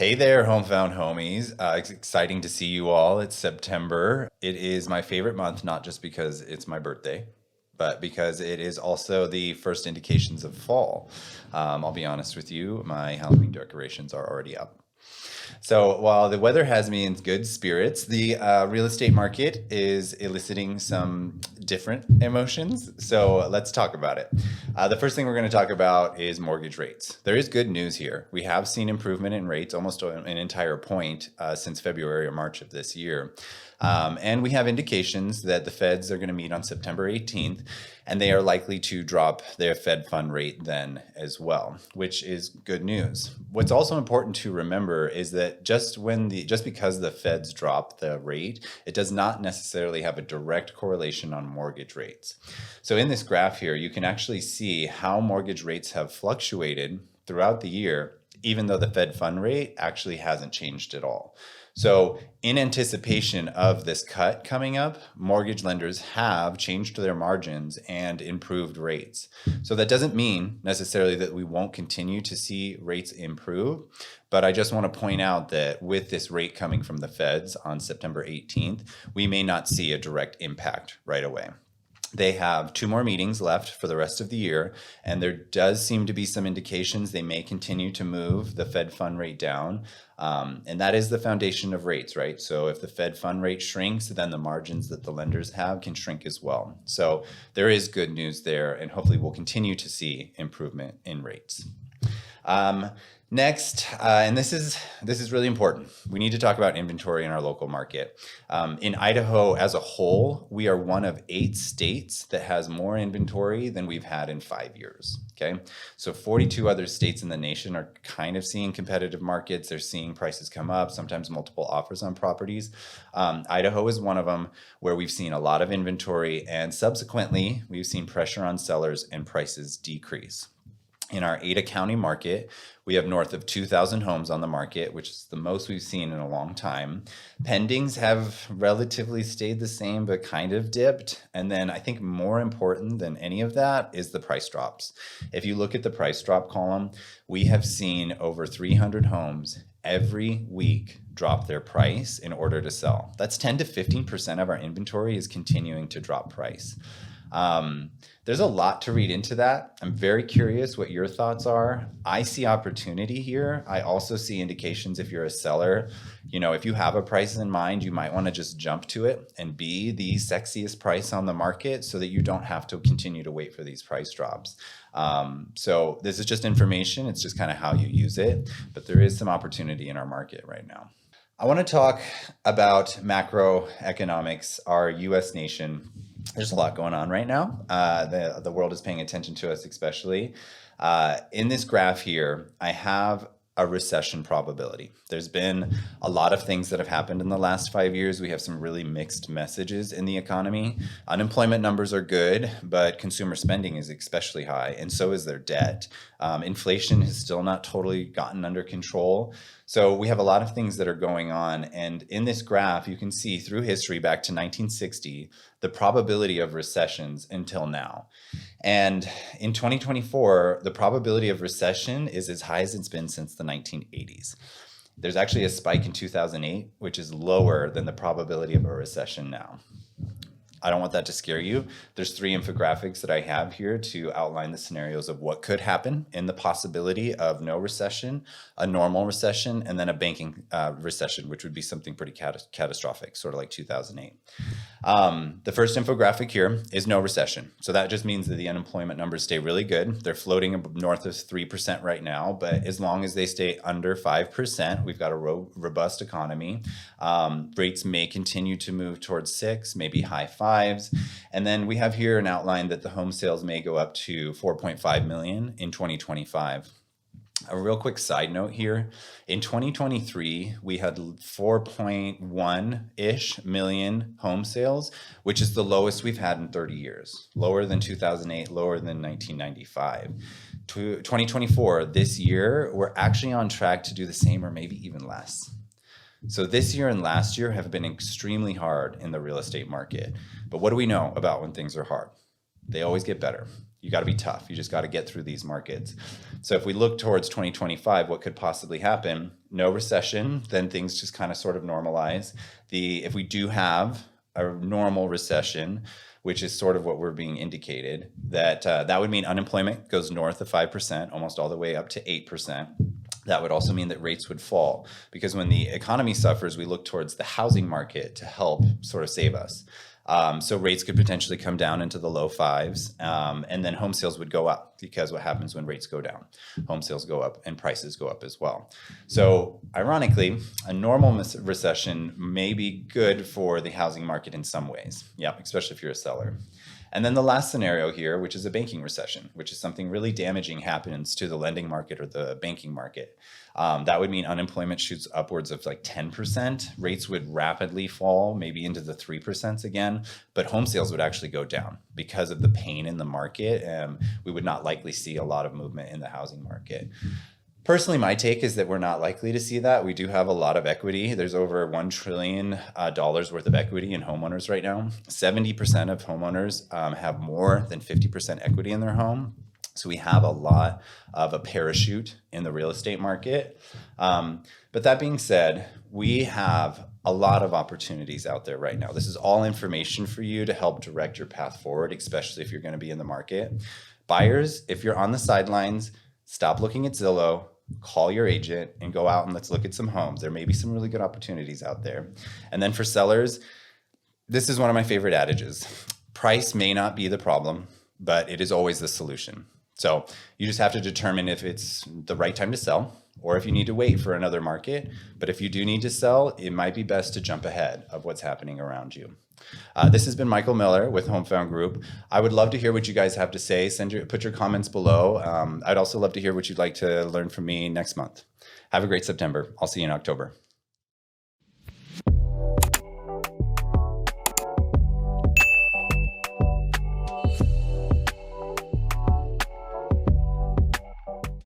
Hey there, Hometown homies. It's exciting to see you all. It's September. It is my favorite month, not just because it's my birthday, but because it is also the first indications of fall. I'll be honest with you, my Halloween decorations are already up. So while the weather has me in good spirits, the real estate market is eliciting some different emotions. So let's talk about it. The first thing we're going to talk about is mortgage rates. There is good news here. We have seen improvement in rates, almost an entire point since February or March of this year. And we have indications that the Feds are going to meet on September 18th, and they are likely to drop their Fed fund rate then as well, which is good news. What's also important to remember is that just because the Feds drop the rate, it does not necessarily have a direct correlation on mortgage rates. So in this graph here, you can actually see how mortgage rates have fluctuated throughout the year, even though the Fed fund rate actually hasn't changed at all. So in anticipation of this cut coming up, mortgage lenders have changed their margins and improved rates. So that doesn't mean necessarily that we won't continue to see rates improve, but I just want to point out that with this rate coming from the Feds on September 18th, we may not see a direct impact right away. They have 2 more meetings left for the rest of the year, and there does seem to be some indications they may continue to move the Fed fund rate down. And that is the foundation of rates, right? So if the Fed fund rate shrinks, then the margins that the lenders have can shrink as well. So there is good news there, and hopefully we'll continue to see improvement in rates. Next, and this is really important. We need to talk about inventory in our local market. In Idaho as a whole, we are one of 8 states that has more inventory than we've had in 5 years. Okay, so 42 other states in the nation are kind of seeing competitive markets. They're seeing prices come up, sometimes multiple offers on properties. Idaho is one of them where we've seen a lot of inventory, and subsequently, we've seen pressure on sellers and prices decrease. In our Ada County market, we have north of 2,000 homes on the market, which is the most we've seen in a long time. Pendings have relatively stayed the same, but kind of dipped. And then I think more important than any of that is the price drops. If you look at the price drop column, we have seen over 300 homes every week drop their price in order to sell. That's 10 to 15% of our inventory is continuing to drop price. There's a lot to read into that. I'm very curious what your thoughts are. I see opportunity here. I also see indications if you're a seller, if you have a price in mind, you might want to just jump to it and be the sexiest price on the market so that you don't have to continue to wait for these price drops. So this is just information. It's just kind of how you use it, but there is some opportunity in our market right now. I want to talk about macroeconomics, our U.S. nation. There's a lot going on right now. The world is paying attention to us, especially. In this graph here, I have a recession probability. There's been a lot of things that have happened in the last 5 years. We have some really mixed messages in the economy. Unemployment numbers are good, but consumer spending is especially high, and so is their debt. Inflation has still not totally gotten under control. So we have a lot of things that are going on. And in this graph, you can see through history back to 1960, the probability of recessions until now. And in 2024, the probability of recession is as high as it's been since the 1980s. There's actually a spike in 2008, which is lower than the probability of a recession now. I don't want that to scare you. There's 3 infographics that I have here to outline the scenarios of what could happen in the possibility of no recession, a normal recession, and then a banking recession, which would be something pretty catastrophic, sort of like 2008. The first infographic here is no recession. So that just means that the unemployment numbers stay really good. They're floating north of 3% right now, but as long as they stay under 5%, we've got a robust economy. Rates may continue to move towards 6, maybe high 5s. And then we have here an outline that the home sales may go up to 4.5 million in 2025. A real quick side note here. In 2023, we had 4.1-ish million home sales, which is the lowest we've had in 30 years. Lower than 2008, lower than 1995. 2024, this year, we're actually on track to do the same or maybe even less. So this year and last year have been extremely hard in the real estate market. But what do we know about when things are hard? They always get better. You got to be tough. You just got to get through these markets. So if we look towards 2025, what could possibly happen? No recession, then things just kind of sort of normalize. If we do have a normal recession, which is sort of what we're being indicated, that would mean unemployment goes north of 5%, almost all the way up to 8%. That would also mean that rates would fall, because when the economy suffers, we look towards the housing market to help sort of save us. So rates could potentially come down into the low fives, and then home sales would go up, because what happens when rates go down? Home sales go up and prices go up as well. So ironically, a normal recession may be good for the housing market in some ways. Yeah, especially if you're a seller. And then the last scenario here, which is a banking recession, which is something really damaging happens to the lending market or the banking market. That would mean unemployment shoots upwards of like 10%. Rates would rapidly fall, maybe into the 3% again, but home sales would actually go down because of the pain in the market. We would not likely see a lot of movement in the housing market. Personally, my take is that we're not likely to see that. We do have a lot of equity. There's over $1 trillion worth of equity in homeowners right now. 70% of homeowners have more than 50% equity in their home. So we have a lot of a parachute in the real estate market. But that being said, we have a lot of opportunities out there right now. This is all information for you to help direct your path forward, especially if you're going to be in the market. Buyers, if you're on the sidelines, stop looking at Zillow. Call your agent and go out and let's look at some homes. There may be some really good opportunities out there. And then for sellers, this is one of my favorite adages. Price may not be the problem, but it is always the solution. So you just have to determine if it's the right time to sell or if you need to wait for another market. But if you do need to sell, it might be best to jump ahead of what's happening around you. This has been Michael Miller with Homefound Group. I would love to hear what you guys have to say. Put your comments below. I'd also love to hear what you'd like to learn from me next month. Have a great September. I'll see you in October.